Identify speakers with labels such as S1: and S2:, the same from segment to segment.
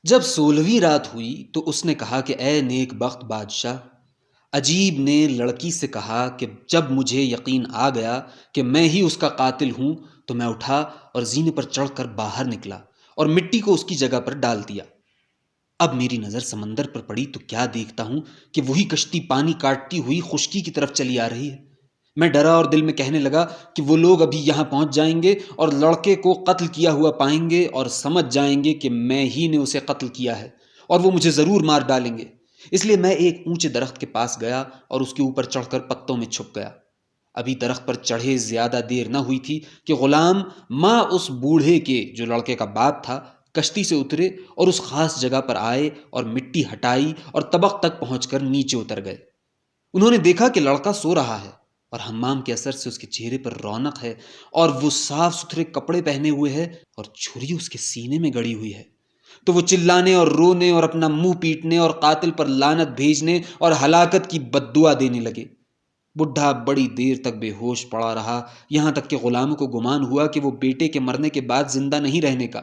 S1: جب 16ویں رات ہوئی تو اس نے کہا کہ اے نیک بخت بادشاہ، عجیب نے لڑکی سے کہا کہ جب مجھے یقین آ گیا کہ میں ہی اس کا قاتل ہوں تو میں اٹھا اور زینے پر چڑھ کر باہر نکلا اور مٹی کو اس کی جگہ پر ڈال دیا۔ اب میری نظر سمندر پر پڑی تو کیا دیکھتا ہوں کہ وہی کشتی پانی کاٹتی ہوئی خشکی کی طرف چلی آ رہی ہے۔ میں ڈرا اور دل میں کہنے لگا کہ وہ لوگ ابھی یہاں پہنچ جائیں گے اور لڑکے کو قتل کیا ہوا پائیں گے اور سمجھ جائیں گے کہ میں ہی نے اسے قتل کیا ہے اور وہ مجھے ضرور مار ڈالیں گے۔ اس لیے میں ایک اونچے درخت کے پاس گیا اور اس کے اوپر چڑھ کر پتوں میں چھپ گیا۔ ابھی درخت پر چڑھے زیادہ دیر نہ ہوئی تھی کہ غلام ماں اس بوڑھے کے جو لڑکے کا باپ تھا کشتی سے اترے اور اس خاص جگہ پر آئے اور مٹی ہٹائی اور طبق تک پہنچ کر نیچے اتر گئے۔ انہوں نے دیکھا کہ لڑکا سو رہا ہے اور حمام کے اثر سے اس کے چہرے پر رونق ہے اور وہ صاف ستھرے کپڑے پہنے ہوئے ہے اور چھری اس کے سینے میں گڑی ہوئی ہے۔ تو وہ چلانے اور رونے اور اپنا منہ پیٹنے اور قاتل پر لعنت بھیجنے اور ہلاکت کی بد دعا دینے لگے۔ بڈھا بڑی دیر تک بے ہوش پڑا رہا، یہاں تک کہ غلاموں کو گمان ہوا کہ وہ بیٹے کے مرنے کے بعد زندہ نہیں رہنے کا۔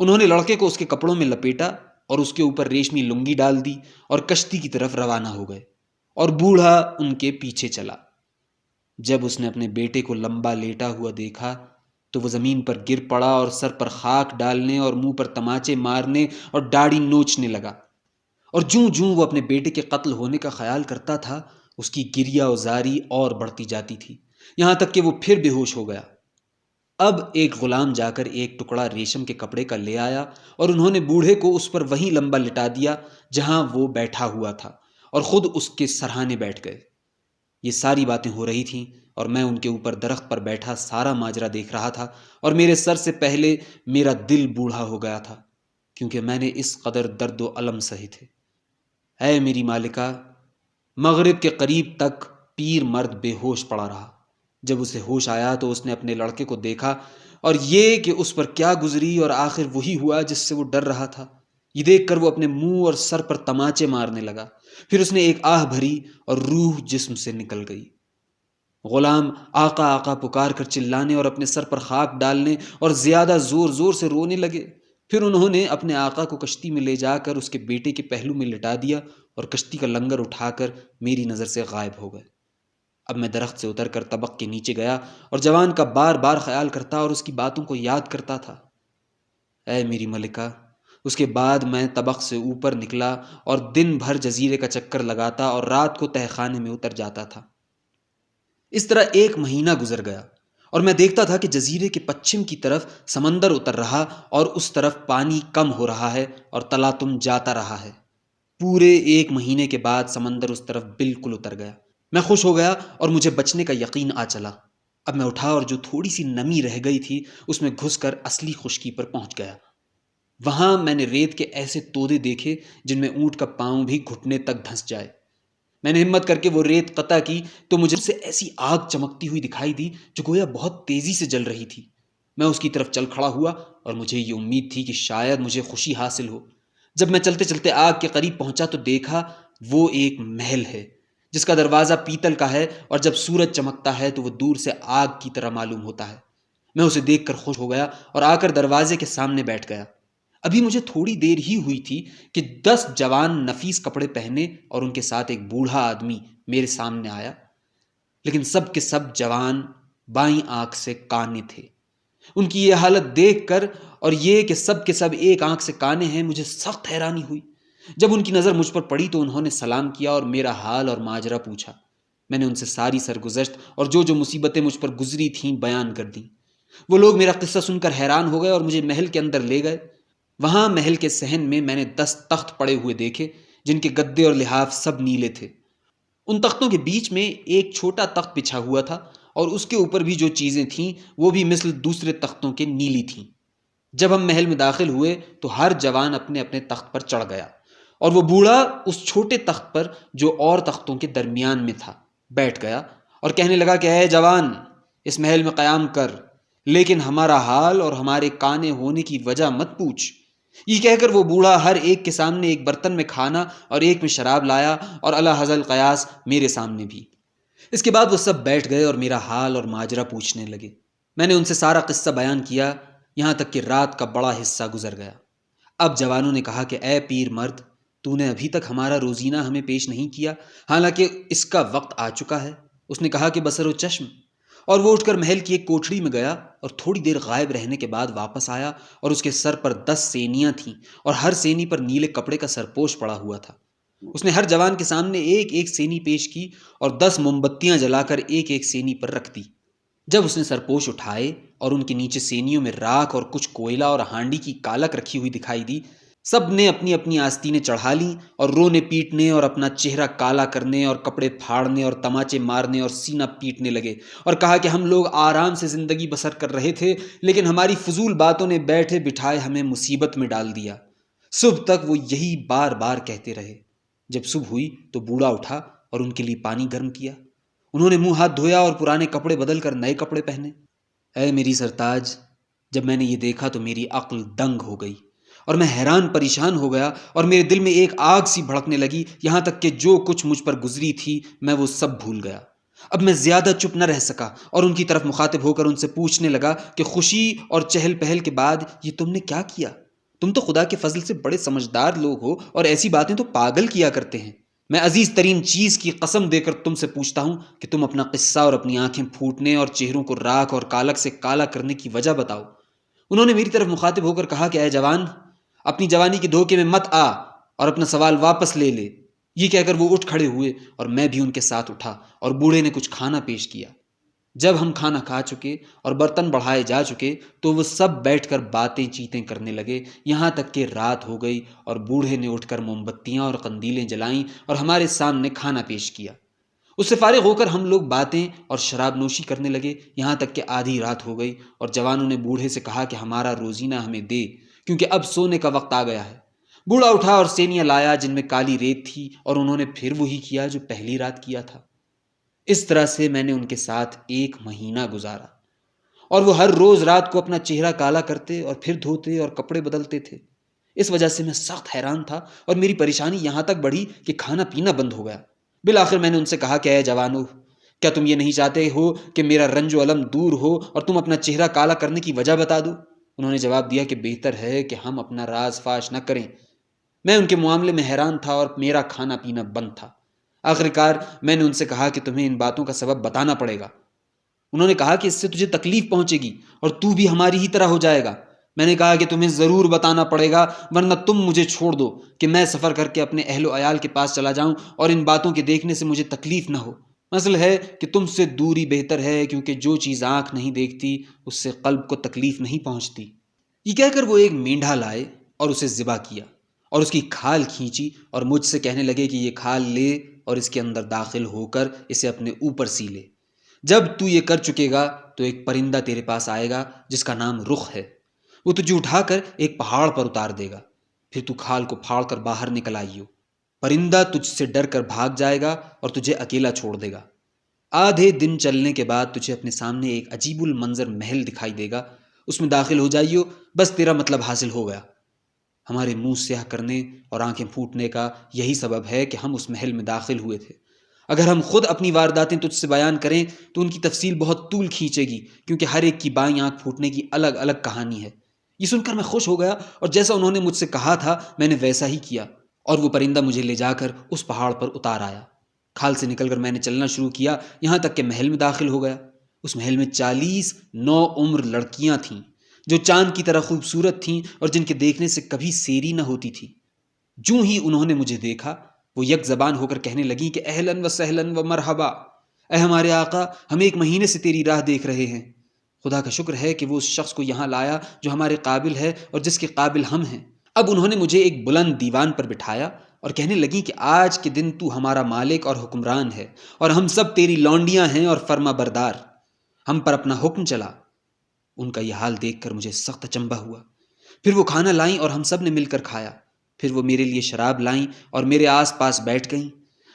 S1: انہوں نے لڑکے کو اس کے کپڑوں میں لپیٹا اور اس کے اوپر ریشمی لنگی ڈال دی اور کشتی کی طرف روانہ ہو گئے اور بوڑھا ان کے پیچھے چلا۔ جب اس نے اپنے بیٹے کو لمبا لیٹا ہوا دیکھا تو وہ زمین پر گر پڑا اور سر پر خاک ڈالنے اور منہ پر تماچے مارنے اور داڑھی نوچنے لگا، اور جوں جوں وہ اپنے بیٹے کے قتل ہونے کا خیال کرتا تھا اس کی گریہ و زاری اور بڑھتی جاتی تھی، یہاں تک کہ وہ پھر بے ہوش ہو گیا۔ اب ایک غلام جا کر ایک ٹکڑا ریشم کے کپڑے کا لے آیا اور انہوں نے بوڑھے کو اس پر وہیں لمبا لٹا دیا جہاں وہ بیٹھا ہوا تھا اور خود اس کے سرہانے بیٹھ گئے۔ یہ ساری باتیں ہو رہی تھیں اور میں ان کے اوپر درخت پر بیٹھا سارا ماجرا دیکھ رہا تھا، اور میرے سر سے پہلے میرا دل بوڑھا ہو گیا تھا کیونکہ میں نے اس قدر درد و الم سہے تھے۔ اے میری مالکہ، مغرب کے قریب تک پیر مرد بے ہوش پڑا رہا۔ جب اسے ہوش آیا تو اس نے اپنے لڑکے کو دیکھا اور یہ کہ اس پر کیا گزری اور آخر وہی ہوا جس سے وہ ڈر رہا تھا، یہ دیکھ کر وہ اپنے منہ اور سر پر تماچے مارنے لگا۔ پھر اس نے ایک آہ بھری اور روح جسم سے نکل گئی۔ غلام آقا آقا پکار کر چلانے اور اپنے سر پر خاک ڈالنے اور زیادہ زور زور سے رونے لگے۔ پھر انہوں نے اپنے آقا کو کشتی میں لے جا کر اس کے بیٹے کے پہلو میں لٹا دیا اور کشتی کا لنگر اٹھا کر میری نظر سے غائب ہو گئے۔ اب میں درخت سے اتر کر طبق کے نیچے گیا اور جوان کا بار بار خیال کرتا اور اس کی باتوں کو یاد کرتا تھا۔ اے میری ملکہ، اس کے بعد میں طبق سے اوپر نکلا اور دن بھر جزیرے کا چکر لگاتا اور رات کو تہ خانے میں اتر جاتا تھا۔ اس طرح 1 مہینہ گزر گیا اور میں دیکھتا تھا کہ جزیرے کے پچھم کی طرف سمندر اتر رہا اور اس طرف پانی کم ہو رہا ہے اور تلاتم جاتا رہا ہے۔ پورے 1 مہینے کے بعد سمندر اس طرف بالکل اتر گیا۔ میں خوش ہو گیا اور مجھے بچنے کا یقین آ چلا۔ اب میں اٹھا اور جو تھوڑی سی نمی رہ گئی تھی اس میں گھس کر اصلی خشکی پر پہنچ گیا۔ وہاں میں نے ریت کے ایسے تودے دیکھے جن میں اونٹ کا پاؤں بھی گھٹنے تک دھنس جائے۔ میں نے ہمت کر کے وہ ریت قطع کی تو مجھے سے ایسی آگ چمکتی ہوئی دکھائی دی جو گویا بہت تیزی سے جل رہی تھی۔ میں اس کی طرف چل کھڑا ہوا اور مجھے یہ امید تھی کہ شاید مجھے خوشی حاصل ہو۔ جب میں چلتے چلتے آگ کے قریب پہنچا تو دیکھا وہ ایک محل ہے جس کا دروازہ پیتل کا ہے، اور جب سورج چمکتا ہے تو وہ دور سے آگ کی طرح معلوم ہوتا ہے۔ میں اسے دیکھ کر خوش ہو گیا اور آ کر دروازے کے سامنے بیٹھ گیا۔ ابھی مجھے تھوڑی دیر ہی ہوئی تھی کہ 10 جوان نفیس کپڑے پہنے اور ان کے ساتھ ایک بوڑھا آدمی میرے سامنے آیا، لیکن سب کے سب جوان بائیں آنکھ سے کانے تھے۔ ان کی یہ حالت دیکھ کر اور یہ کہ سب کے سب ایک آنکھ سے کانے ہیں مجھے سخت حیرانی ہوئی۔ جب ان کی نظر مجھ پر پڑی تو انہوں نے سلام کیا اور میرا حال اور ماجرا پوچھا۔ میں نے ان سے ساری سرگزشت اور جو جو مصیبتیں مجھ پر گزری تھیں بیان کر دیں۔ وہ لوگ میرا قصہ سن کر حیران ہو گئے اور مجھے محل کے اندر لے گئے۔ وہاں محل کے صحن میں نے 10 تخت پڑے ہوئے دیکھے جن کے گدے اور لحاف سب نیلے تھے۔ ان تختوں کے بیچ میں ایک چھوٹا تخت بچھا ہوا تھا اور اس کے اوپر بھی جو چیزیں تھیں وہ بھی مثل دوسرے تختوں کے نیلی تھیں۔ جب ہم محل میں داخل ہوئے تو ہر جوان اپنے اپنے تخت پر چڑھ گیا اور وہ بوڑھا اس چھوٹے تخت پر جو اور تختوں کے درمیان میں تھا بیٹھ گیا اور کہنے لگا کہ اے جوان، اس محل میں قیام کر، لیکن ہمارا حال اور ہمارے کانے ہونے کی وجہ مت پوچھ۔ یہ کہہ کر وہ بوڑھا ہر ایک کے سامنے ایک برتن میں کھانا اور ایک میں شراب لایا اور اللہ حضل قیاس میرے سامنے بھی۔ اس کے بعد وہ سب بیٹھ گئے اور میرا حال اور ماجرا پوچھنے لگے۔ میں نے ان سے سارا قصہ بیان کیا، یہاں تک کہ رات کا بڑا حصہ گزر گیا۔ اب جوانوں نے کہا کہ اے پیر مرد، تو نے ابھی تک ہمارا روزینہ ہمیں پیش نہیں کیا، حالانکہ اس کا وقت آ چکا ہے۔ اس نے کہا کہ بصر و چشم، اور وہ اٹھ کر محل کی ایک کوٹڑی میں گیا اور تھوڑی دیر غائب رہنے کے بعد واپس آیا، اور اس کے سر پر 10 سینیاں تھیں اور ہر سینی پر نیلے کپڑے کا سرپوش پڑا ہوا تھا۔ اس نے ہر جوان کے سامنے ایک ایک سینی پیش کی اور 10 موم بتیاں جلا کر ایک ایک سینی پر رکھ دی۔ جب اس نے سرپوش اٹھائے اور ان کے نیچے سینیوں میں راکھ اور کچھ کوئلہ اور ہانڈی کی کالک رکھی ہوئی دکھائی دی، سب نے اپنی اپنی آستینیں چڑھا لیں اور رونے پیٹنے اور اپنا چہرہ کالا کرنے اور کپڑے پھاڑنے اور تماچے مارنے اور سینہ پیٹنے لگے، اور کہا کہ ہم لوگ آرام سے زندگی بسر کر رہے تھے، لیکن ہماری فضول باتوں نے بیٹھے بٹھائے ہمیں مصیبت میں ڈال دیا۔ صبح تک وہ یہی بار بار کہتے رہے۔ جب صبح ہوئی تو بوڑھا اٹھا اور ان کے لیے پانی گرم کیا۔ انہوں نے منہ ہاتھ دھویا اور پرانے کپڑے بدل کر نئے کپڑے پہنے۔ اے میری سرتاج، جب میں نے یہ دیکھا تو میری عقل دنگ ہو گئی اور میں حیران پریشان ہو گیا، اور میرے دل میں ایک آگ سی بھڑکنے لگی، یہاں تک کہ جو کچھ مجھ پر گزری تھی میں وہ سب بھول گیا۔ اب میں زیادہ چپ نہ رہ سکا اور ان کی طرف مخاطب ہو کر ان سے پوچھنے لگا کہ خوشی اور چہل پہل کے بعد یہ تم نے کیا کیا؟ تم تو خدا کے فضل سے بڑے سمجھدار لوگ ہو، اور ایسی باتیں تو پاگل کیا کرتے ہیں۔ میں عزیز ترین چیز کی قسم دے کر تم سے پوچھتا ہوں کہ تم اپنا قصہ اور اپنی آنکھیں پھوٹنے اور چہروں کو راکھ اور کالک سے کالا کرنے کی وجہ بتاؤ۔ انہوں نے میری طرف مخاطب ہو کر کہا کہ اے جوان، اپنی جوانی کے دھوکے میں مت آ اور اپنا سوال واپس لے لے۔ یہ کہہ کر وہ اٹھ کھڑے ہوئے اور میں بھی ان کے ساتھ اٹھا، اور بوڑھے نے کچھ کھانا پیش کیا۔ جب ہم کھانا کھا چکے اور برتن بڑھائے جا چکے تو وہ سب بیٹھ کر باتیں چیتیں کرنے لگے، یہاں تک کہ رات ہو گئی، اور بوڑھے نے اٹھ کر موم بتیاں اور قندیلیں جلائیں اور ہمارے سامنے کھانا پیش کیا۔ اس سے فارغ ہو کر ہم لوگ باتیں اور شراب نوشی کرنے لگے، یہاں تک کہ آدھی رات ہو گئی، اور جوانوں نے بوڑھے سے کہا کہ ہمارا روزینہ ہمیں دے، کیونکہ اب سونے کا وقت آ گیا ہے۔ بوڑھا اٹھا اور سینیاں لایا جن میں کالی ریت تھی، اور انہوں نے پھر وہی کیا جو پہلی رات کیا تھا۔ اس طرح سے میں نے ان کے ساتھ 1 مہینہ گزارا، اور وہ ہر روز رات کو اپنا چہرہ کالا کرتے اور پھر دھوتے اور کپڑے بدلتے تھے۔ اس وجہ سے میں سخت حیران تھا، اور میری پریشانی یہاں تک بڑھی کہ کھانا پینا بند ہو گیا۔ بالآخر میں نے ان سے کہا کہ اے جوانو، کیا تم یہ نہیں چاہتے ہو کہ میرا رنج و الم دور ہو اور تم اپنا چہرہ کالا کرنے کی وجہ بتا دو؟ انہوں نے جواب دیا کہ بہتر ہے کہ ہم اپنا راز فاش نہ کریں۔ میں ان کے معاملے میں حیران تھا اور میرا کھانا پینا بند تھا۔ آخرکار میں نے ان سے کہا کہ تمہیں ان باتوں کا سبب بتانا پڑے گا۔ انہوں نے کہا کہ اس سے تجھے تکلیف پہنچے گی اور تو بھی ہماری ہی طرح ہو جائے گا۔ میں نے کہا کہ تمہیں ضرور بتانا پڑے گا، ورنہ تم مجھے چھوڑ دو کہ میں سفر کر کے اپنے اہل و عیال کے پاس چلا جاؤں اور ان باتوں کے دیکھنے سے مجھے تکلیف نہ ہو۔ مسئلہ ہے کہ تم سے دوری بہتر ہے، کیونکہ جو چیز آنکھ نہیں دیکھتی اس سے قلب کو تکلیف نہیں پہنچتی۔ یہ کہہ کر وہ ایک مینڈھا لائے اور اسے ذبح کیا، اور اس کی کھال کھینچی اور مجھ سے کہنے لگے کہ یہ کھال لے اور اس کے اندر داخل ہو کر اسے اپنے اوپر سی لے۔ جب تو یہ کر چکے گا تو ایک پرندہ تیرے پاس آئے گا جس کا نام رخ ہے، وہ تجھے اٹھا کر ایک پہاڑ پر اتار دے گا، پھر تو کھال کو پھاڑ کر باہر نکل آئیو۔ پرندہ تجھ سے ڈر کر بھاگ جائے گا اور تجھے اکیلا چھوڑ دے گا۔ آدھے دن چلنے کے بعد تجھے اپنے سامنے ایک عجیب المنظر محل دکھائی دے گا، اس میں داخل ہو جائیو، بس تیرا مطلب حاصل ہو گیا۔ ہمارے منہ سیاہ کرنے اور آنکھیں پھوٹنے کا یہی سبب ہے کہ ہم اس محل میں داخل ہوئے تھے۔ اگر ہم خود اپنی وارداتیں تجھ سے بیان کریں تو ان کی تفصیل بہت طول کھینچے گی، کیونکہ ہر ایک کی بائیں آنکھ پھوٹنے کی الگ الگ کہانی ہے۔ یہ سن کر میں خوش ہو گیا، اور جیسا انہوں نے مجھ سے کہا تھا میں نے ویسا ہی کیا، اور وہ پرندہ مجھے لے جا کر اس پہاڑ پر اتار آیا۔ کھال سے نکل کر میں نے چلنا شروع کیا، یہاں تک کہ محل میں داخل ہو گیا۔ اس محل میں 40 نو عمر لڑکیاں تھیں جو چاند کی طرح خوبصورت تھیں اور جن کے دیکھنے سے کبھی سیری نہ ہوتی تھی۔ جوں ہی انہوں نے مجھے دیکھا وہ یک زبان ہو کر کہنے لگی کہ اہلاً و سہلاً و مرحبا، اے ہمارے آقا، ہم 1 مہینے سے تیری راہ دیکھ رہے ہیں۔ خدا کا شکر ہے کہ وہ اس شخص کو یہاں لایا جو ہمارے قابل ہے اور جس کے قابل ہم ہیں۔ اب انہوں نے مجھے ایک بلند دیوان پر بٹھایا اور کہنے لگی کہ آج کے دن تو ہمارا مالک اور حکمران ہے، اور ہم سب تیری لونڈیاں ہیں اور فرما بردار، ہم پر اپنا حکم چلا۔ ان کا یہ حال دیکھ کر مجھے سخت اچنبھا ہوا۔ پھر وہ کھانا لائیں اور ہم سب نے مل کر کھایا۔ پھر وہ میرے لیے شراب لائیں اور میرے آس پاس بیٹھ گئیں۔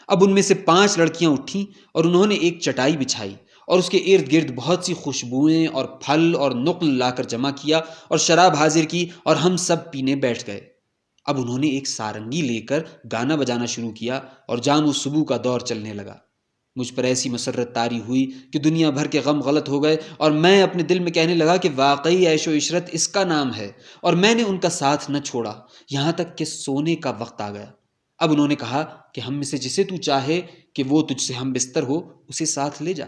S1: اب ان میں سے 5 لڑکیاں اٹھیں اور انہوں نے ایک چٹائی بچھائی اور اس کے ارد گرد بہت سی خوشبوئیں اور پھل اور نقل لا کر جمع کیا اور شراب حاضر کی، اور ہم سب پینے بیٹھ گئے۔ اب انہوں نے ایک سارنگی لے کر گانا بجانا شروع کیا اور جام و صبح کا دور چلنے لگا۔ مجھ پر ایسی مسرت طاری ہوئی کہ دنیا بھر کے غم غلط ہو گئے، اور میں اپنے دل میں کہنے لگا کہ واقعی عیش و عشرت اس کا نام ہے، اور میں نے ان کا ساتھ نہ چھوڑا یہاں تک کہ سونے کا وقت آ گیا۔ اب انہوں نے کہا کہ ہم میں سے جسے تو چاہے کہ وہ تجھ سے ہم بستر ہو، اسے ساتھ لے جا۔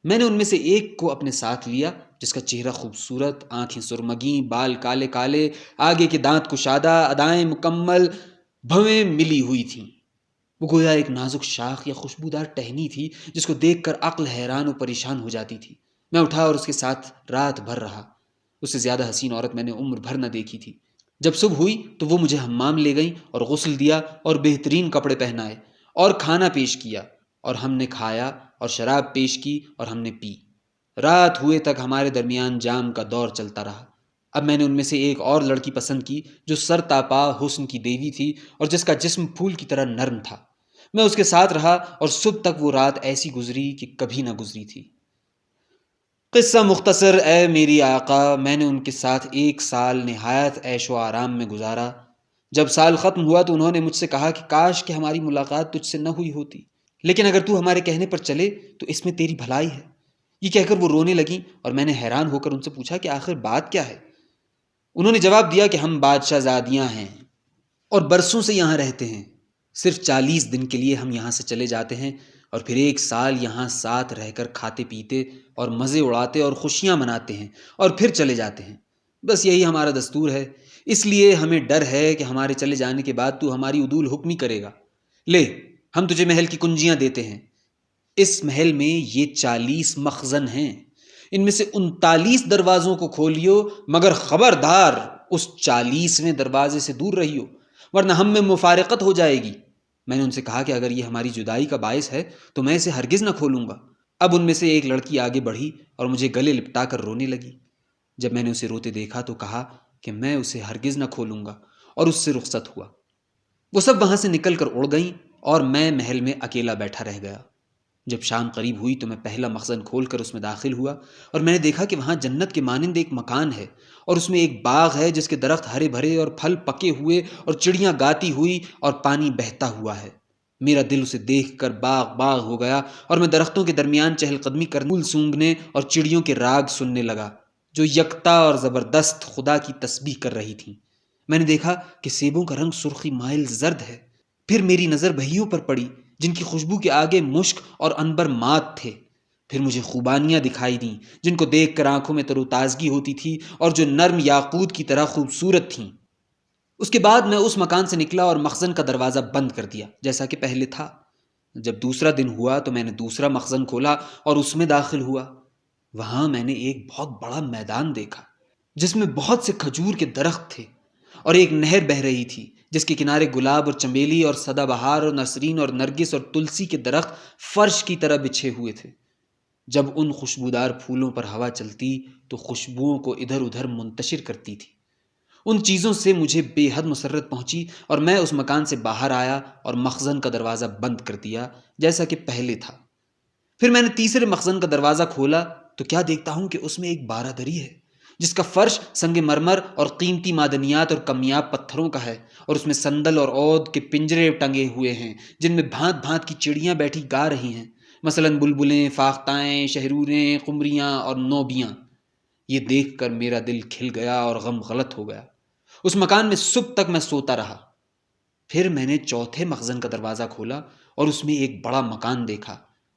S1: میں نے ان میں سے ایک کو اپنے ساتھ لیا، جس کا چہرہ خوبصورت، آنکھیں سرمگی، بال کالے کالے، آگے کے دانت کشادہ، ادائیں مکمل، بھویں ملی ہوئی تھیں۔ وہ گویا ایک نازک شاخ یا خوشبودار ٹہنی تھی جس کو دیکھ کر عقل حیران و پریشان ہو جاتی تھی۔ میں اٹھا اور اس کے ساتھ رات بھر رہا۔ اس سے زیادہ حسین عورت میں نے عمر بھر نہ دیکھی تھی۔ جب صبح ہوئی تو وہ مجھے حمام لے گئیں اور غسل دیا اور بہترین کپڑے پہنائے اور کھانا پیش کیا، اور ہم نے کھایا، اور شراب پیش کی اور ہم نے پی۔ رات ہوئے تک ہمارے درمیان جام کا دور چلتا رہا۔ اب میں نے ان میں سے ایک اور لڑکی پسند کی جو سر تاپا حسن کی دیوی تھی اور جس کا جسم پھول کی طرح نرم تھا۔ میں اس کے ساتھ رہا اور صبح تک وہ رات ایسی گزری کہ کبھی نہ گزری تھی۔ قصہ مختصر، اے میری آقا، میں نے ان کے ساتھ 1 سال نہایت عیش و آرام میں گزارا۔ جب سال ختم ہوا تو انہوں نے مجھ سے کہا کہ کاش کہ ہماری ملاقات تجھ سے نہ ہوئی ہوتی، لیکن اگر تو ہمارے کہنے پر چلے تو اس میں تیری بھلائی ہے۔ یہ کہہ کر وہ رونے لگیں، اور میں نے حیران ہو کر ان سے پوچھا کہ آخر بات کیا ہے؟ انہوں نے جواب دیا کہ ہم بادشاہ زادیاں ہیں اور برسوں سے یہاں رہتے ہیں۔ صرف 40 دن کے لیے ہم یہاں سے چلے جاتے ہیں، اور پھر 1 سال یہاں ساتھ رہ کر کھاتے پیتے اور مزے اڑاتے اور خوشیاں مناتے ہیں، اور پھر چلے جاتے ہیں۔ بس یہی ہمارا دستور ہے، اس لیے ہمیں ڈر ہے کہ ہمارے چلے جانے کے بعد تو ہماری عدول حکمی کرے گا۔ لے، ہم تجھے محل کی کنجیاں دیتے ہیں۔ اس محل میں یہ 40 مخزن ہیں، ان میں سے 39 دروازوں کو کھولیو، مگر خبردار اس 40ویں دروازے سے دور رہیو، ورنہ ہم میں مفارقت ہو جائے گی۔ میں نے ان سے کہا کہ اگر یہ ہماری جدائی کا باعث ہے تو میں اسے ہرگز نہ کھولوں گا۔ اب ان میں سے ایک لڑکی آگے بڑھی اور مجھے گلے لپٹا کر رونے لگی۔ جب میں نے اسے روتے دیکھا تو کہا کہ میں اسے ہرگز نہ کھولوں گا، اور اس سے رخصت ہوا۔ وہ سب وہاں سے نکل کر اڑ گئیں، اور میں محل میں اکیلا بیٹھا رہ گیا۔ جب شام قریب ہوئی تو میں پہلا مخزن کھول کر اس میں داخل ہوا، اور میں نے دیکھا کہ وہاں جنت کے مانند ایک مکان ہے، اور اس میں ایک باغ ہے جس کے درخت ہرے بھرے اور پھل پکے ہوئے اور چڑیاں گاتی ہوئی اور پانی بہتا ہوا ہے۔ میرا دل اسے دیکھ کر باغ باغ ہو گیا، اور میں درختوں کے درمیان چہل قدمی کرنے، پھول سونگھنے اور چڑیوں کے راگ سننے لگا جو یکتا اور زبردست خدا کی تسبیح کر رہی تھیں۔ میں نے دیکھا کہ سیبوں کا رنگ سرخی مائل زرد ہے۔ پھر میری نظر بہیوں پر پڑی جن کی خوشبو کے آگے مشک اور عنبر مات تھے۔ پھر مجھے خوبانیاں دکھائی دیں جن کو دیکھ کر آنکھوں میں تر و تازگی ہوتی تھی اور جو نرم یاقوت کی طرح خوبصورت تھیں۔ اس کے بعد میں اس مکان سے نکلا اور مخزن کا دروازہ بند کر دیا جیسا کہ پہلے تھا۔ جب دوسرا دن ہوا تو میں نے دوسرا مخزن کھولا اور اس میں داخل ہوا۔ وہاں میں نے ایک بہت بڑا میدان دیکھا جس میں بہت سے کھجور کے درخت تھے، اور ایک نہر بہہ رہی تھی جس کے کنارے گلاب اور چمیلی اور سدا بہار اور نسرین اور نرگس اور تلسی کے درخت فرش کی طرح بچھے ہوئے تھے۔ جب ان خوشبودار پھولوں پر ہوا چلتی تو خوشبوؤں کو ادھر ادھر منتشر کرتی تھی۔ ان چیزوں سے مجھے بے حد مسرت پہنچی، اور میں اس مکان سے باہر آیا اور مخزن کا دروازہ بند کر دیا جیسا کہ پہلے تھا۔ پھر میں نے تیسرے مخزن کا دروازہ کھولا تو کیا دیکھتا ہوں کہ اس میں ایک بارہ دری ہے جس کا فرش سنگ مرمر اور قیمتی معدنیات اور کمیاب پتھروں کا ہے، اور اس میں سندل اور عود کے پنجرے ٹنگے ہوئے ہیں جن میں بھانت بھانت کی چڑیاں بیٹھی گا رہی ہیں، مثلاً بلبلیں، فاختائیں، شہروریں، قمریاں اور نوبیاں۔ یہ دیکھ کر میرا دل کھل گیا اور غم غلط ہو گیا۔ اس مکان میں صبح تک میں سوتا رہا۔ پھر میں نے چوتھے مخزن کا دروازہ کھولا اور اس میں ایک بڑا مکان دیکھا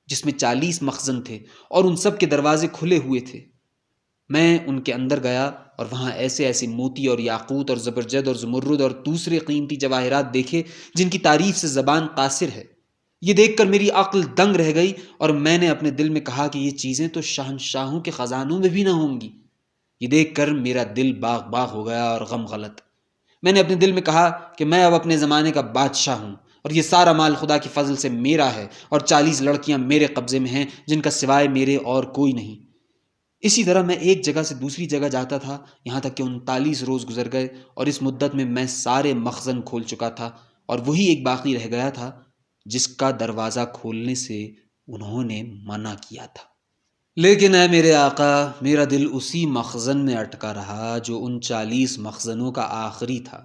S1: جس میں 40 مخزن تھے اور ان سب کے دروازے کھلے ہوئے تھے۔ میں ان کے اندر گیا اور وہاں ایسے ایسے موتی اور یاقوت اور زبرجد اور زمرد اور دوسرے قیمتی جواہرات دیکھے جن کی تعریف سے زبان قاصر ہے۔ یہ دیکھ کر میری عقل دنگ رہ گئی، اور میں نے اپنے دل میں کہا کہ یہ چیزیں تو شہنشاہوں کے خزانوں میں بھی نہ ہوں گی۔ یہ دیکھ کر میرا دل باغ باغ ہو گیا اور غم غلط۔ میں نے اپنے دل میں کہا کہ میں اب اپنے زمانے کا بادشاہ ہوں، اور یہ سارا مال خدا کے فضل سے میرا ہے، اور 40 لڑکیاں میرے قبضے میں ہیں جن کا سوائے میرے اور کوئی نہیں۔ اسی طرح میں ایک جگہ سے دوسری جگہ جاتا تھا، یہاں تک کہ 39 روز گزر گئے، اور اس مدت میں سارے مخزن کھول چکا تھا، اور وہی ایک باقی رہ گیا تھا جس کا دروازہ کھولنے سے انہوں نے منع کیا تھا۔ لیکن اے میرے آقا، میرا دل اسی مخزن میں اٹکا رہا جو ان 40 مخزنوں کا آخری تھا،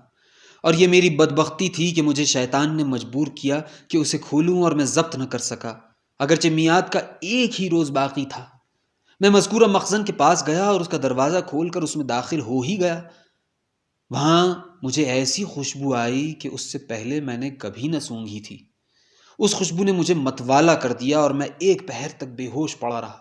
S1: اور یہ میری بدبختی تھی کہ مجھے شیطان نے مجبور کیا کہ اسے کھولوں، اور میں ضبط نہ کر سکا۔ اگرچہ میعاد کا ایک ہی روز باقی تھا۔ میں مذکورہ مخزن کے پاس گیا اور اس کا دروازہ کھول کر اس میں داخل ہو ہی گیا۔ وہاں مجھے ایسی خوشبو آئی کہ اس سے پہلے میں نے کبھی نہ سونگھی تھی۔ اس خوشبو نے مجھے متوالا کر دیا اور میں ایک پہر تک بے ہوش پڑا رہا۔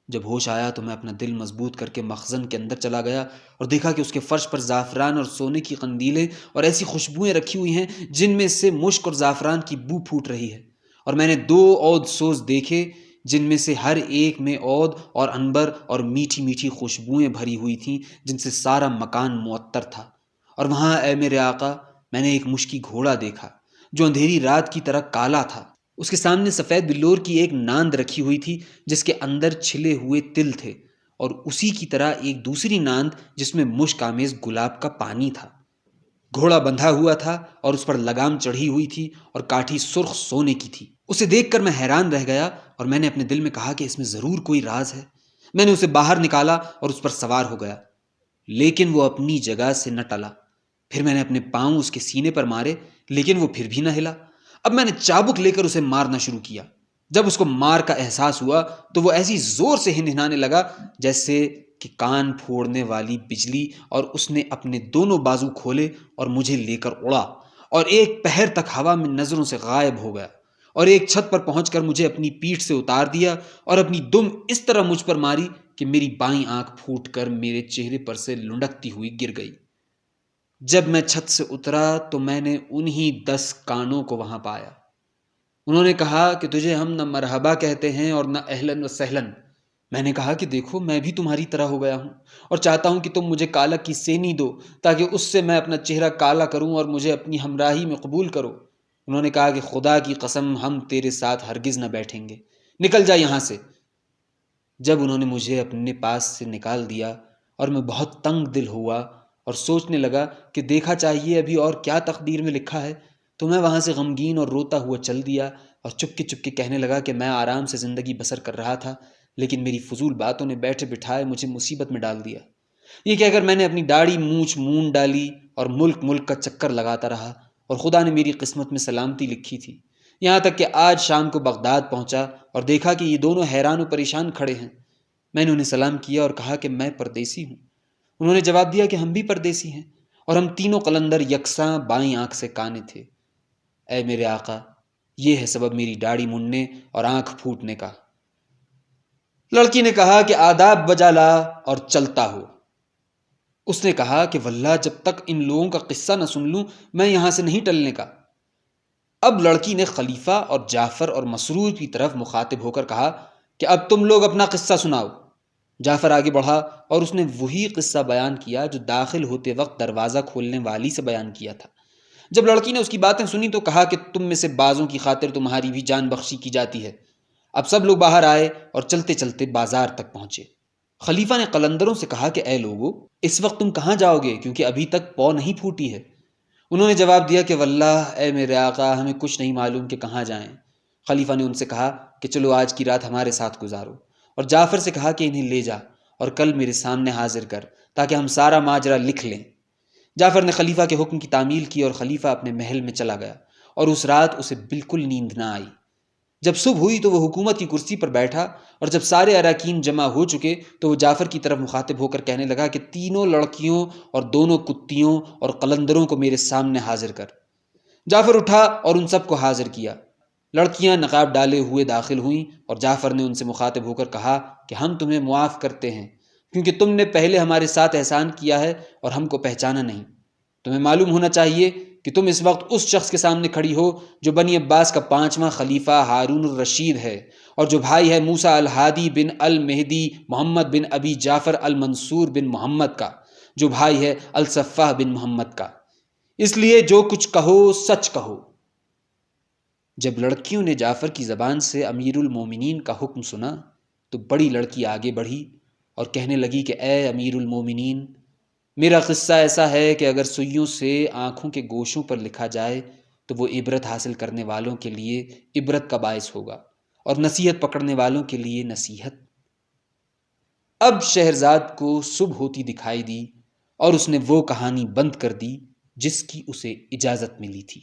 S1: جب ہوش آیا تو میں اپنا دل مضبوط کر کے مخزن کے اندر چلا گیا اور دیکھا کہ اس کے فرش پر زعفران اور سونے کی قندیلیں اور ایسی خوشبوئیں رکھی ہوئی ہیں جن میں سے مشک اور زعفران کی بو پھوٹ رہی ہے، اور میں نے 2 عود سوز دیکھے جن میں سے ہر ایک میں عود اور عنبر اور میٹھی میٹھی خوشبوئیں بھری ہوئی تھیں جن سے سارا مکان معطر تھا۔ اور وہاں اے میرے آقا، میں نے ایک مشکی گھوڑا دیکھا جو اندھیری رات کی طرح کالا تھا۔ اس کے سامنے سفید بلور کی ایک ناند رکھی ہوئی تھی جس کے اندر چھلے ہوئے تل تھے، اور اسی کی طرح ایک دوسری ناند جس میں مشک آمیز گلاب کا پانی تھا۔ گھوڑا بندھا ہوا تھا اور اس پر لگام چڑھی ہوئی تھی اور کاٹھی سرخ سونے کی تھی۔ اسے دیکھ کر میں حیران رہ گیا اور میں نے اپنے دل میں کہا کہ اس میں ضرور کوئی راز ہے۔ میں نے اسے باہر نکالا اور اس پر سوار ہو گیا، لیکن وہ اپنی جگہ سے نہ ٹلا۔ پھر میں نے اپنے پاؤں اس کے سینے پر مارے، لیکن وہ پھر بھی نہ ہلا۔ اب میں نے چابک لے کر اسے مارنا شروع کیا۔ جب اس کو مار کا احساس ہوا تو وہ ایسی زور سے ہنہنانے لگا جیسے کہ کان پھوڑنے والی بجلی، اور اس نے اپنے دونوں بازو کھولے اور مجھے لے کر اڑا اور ایک پہر تک ہوا میں نظروں سے غائب ہو گیا، اور ایک چھت پر پہنچ کر مجھے اپنی پیٹھ سے اتار دیا اور اپنی دم اس طرح مجھ پر ماری کہ میری بائیں آنکھ پھوٹ کر میرے چہرے پر سے لنڈکتی ہوئی گر گئی۔ جب میں چھت سے اترا تو میں نے انہی 10 کانوں کو وہاں پایا۔ انہوں نے کہا کہ تجھے ہم نہ مرحبا کہتے ہیں اور نہ اہلاً و سہلاً۔ میں نے کہا کہ دیکھو، میں بھی تمہاری طرح ہو گیا ہوں اور چاہتا ہوں کہ تم مجھے کالا کی سینی دو تاکہ اس سے میں اپنا چہرہ کالا کروں اور مجھے اپنی ہمراہی میں قبول کرو۔ انہوں نے کہا کہ خدا کی قسم، ہم تیرے ساتھ ہرگز نہ بیٹھیں گے، نکل جا یہاں سے۔ جب انہوں نے مجھے اپنے پاس سے نکال دیا اور میں بہت تنگ دل ہوا اور سوچنے لگا کہ دیکھا چاہیے ابھی اور کیا تقدیر میں لکھا ہے، تو میں وہاں سے غمگین اور روتا ہوا چل دیا اور چپکے کہنے لگا کہ میں آرام سے زندگی بسر کر رہا تھا، لیکن میری فضول باتوں نے بیٹھے بٹھائے مجھے مصیبت میں ڈال دیا۔ یہ کہہ کر میں نے اپنی داڑھی مونچھ مون ڈالی اور ملک کا چکر لگاتا رہا، اور خدا نے میری قسمت میں سلامتی لکھی تھی، یہاں تک کہ آج شام کو بغداد پہنچا اور دیکھا کہ یہ دونوں حیران و پریشان کھڑے ہیں۔ میں نے انہیں سلام کیا اور کہا کہ میں پردیسی ہوں۔ انہوں نے جواب دیا کہ ہم بھی پردیسی ہیں، اور ہم تینوں قلندر یکساں بائیں آنکھ سے کانے تھے۔ اے میرے آقا، یہ ہے سبب میری داڑھی موننے اور آنکھ پھوٹنے کا۔ لڑکی نے کہا کہ آداب بجا لا اور چلتا ہو۔ اس نے کہا کہ واللہ جب تک ان لوگوں کا قصہ نہ سن لوں میں یہاں سے نہیں ٹلنے کا۔ اب لڑکی نے خلیفہ اور جعفر اور مسرور کی طرف مخاطب ہو کر کہا کہ اب تم لوگ اپنا قصہ سناؤ۔ جعفر آگے بڑھا اور اس نے وہی قصہ بیان کیا جو داخل ہوتے وقت دروازہ کھولنے والی سے بیان کیا تھا۔ جب لڑکی نے اس کی باتیں سنی تو کہا کہ تم میں سے بعضوں کی خاطر تمہاری بھی جان بخشی کی جاتی ہے۔ اب سب لوگ باہر آئے اور چلتے چلتے بازار تک پہنچے۔ خلیفہ نے قلندروں سے کہا کہ اے لوگو، اس وقت تم کہاں جاؤ گے کیونکہ ابھی تک پو نہیں پھوٹی ہے؟ انہوں نے جواب دیا کہ واللہ اے میرے آقا، ہمیں کچھ نہیں معلوم کہ کہاں جائیں۔ خلیفہ نے ان سے کہا کہ چلو آج کی رات ہمارے ساتھ گزارو، اور جعفر سے کہا کہ انہیں لے جا اور کل میرے سامنے حاضر کر تاکہ ہم سارا ماجرا لکھ لیں۔ جعفر نے خلیفہ کے حکم کی تعمیل کی اور خلیفہ اپنے محل میں چلا گیا، اور اس رات اسے بالکل نیند نہ آئی۔ جب صبح ہوئی تو وہ حکومت کی کرسی پر بیٹھا، اور جب سارے اراکین جمع ہو چکے تو وہ جعفر کی طرف مخاطب ہو کر کہنے لگا کہ تینوں لڑکیوں اور دونوں کتیوں اور قلندروں کو میرے سامنے حاضر کر۔ جعفر اٹھا اور ان سب کو حاضر کیا۔ لڑکیاں نقاب ڈالے ہوئے داخل ہوئیں اور جعفر نے ان سے مخاطب ہو کر کہا کہ ہم تمہیں معاف کرتے ہیں کیونکہ تم نے پہلے ہمارے ساتھ احسان کیا ہے اور ہم کو پہچانا نہیں۔ تمہیں معلوم ہونا چاہیے کہ تم اس وقت اس شخص کے سامنے کھڑی ہو جو بنی عباس کا 5واں خلیفہ ہارون الرشید ہے، اور جو بھائی ہے موسیٰ الہادی بن المہدی محمد بن ابی جعفر المنصور بن محمد کا، جو بھائی ہے الصفاح بن محمد کا۔ اس لیے جو کچھ کہو سچ کہو۔ جب لڑکیوں نے جعفر کی زبان سے امیر المومنین کا حکم سنا تو بڑی لڑکی آگے بڑھی اور کہنے لگی کہ اے امیر المومنین، میرا قصہ ایسا ہے کہ اگر سوئیوں سے آنکھوں کے گوشوں پر لکھا جائے تو وہ عبرت حاصل کرنے والوں کے لیے عبرت کا باعث ہوگا اور نصیحت پکڑنے والوں کے لیے نصیحت۔ اب شہرزاد کو صبح ہوتی دکھائی دی اور اس نے وہ کہانی بند کر دی جس کی اسے اجازت ملی تھی۔